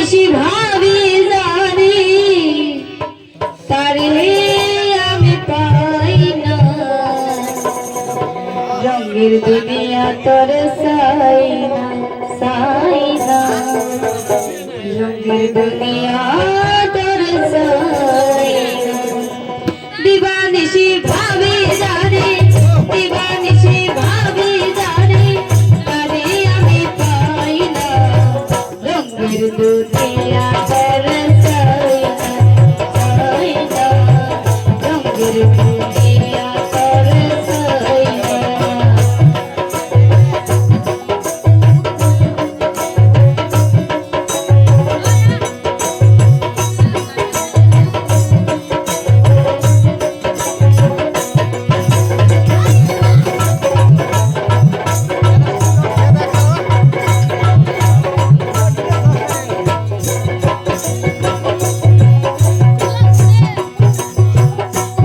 দিবানিশি ভাবি জানি তারে আমি পাই না রঙের দুনিয়া তোর সাই না রঙের দুনিয়া তোর সাই না দিবানিশি ভাবি জানি দিবানিশি ভাবি জানি তারে আমি পাই না রঙের দুনিয়া তোর সাই না রঙের দুনিয়া তোর সাই না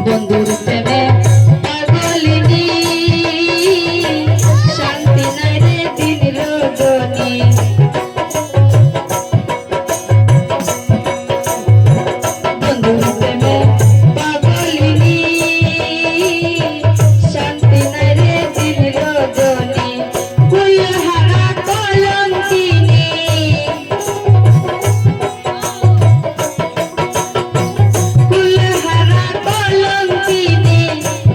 বন্ধুর প্রেমে পাগলিনী শান্তি নাই রে দিন রজনী বন্ধুর প্রেমে পাগলিনী শান্তি নাই রে দিন রজনী ফুলহারা কলঙ্কিনী ফুলহারা কলঙ্কিনী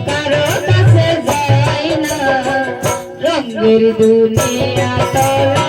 কারো কাছে যায় না রঙের দুনিয়া তোর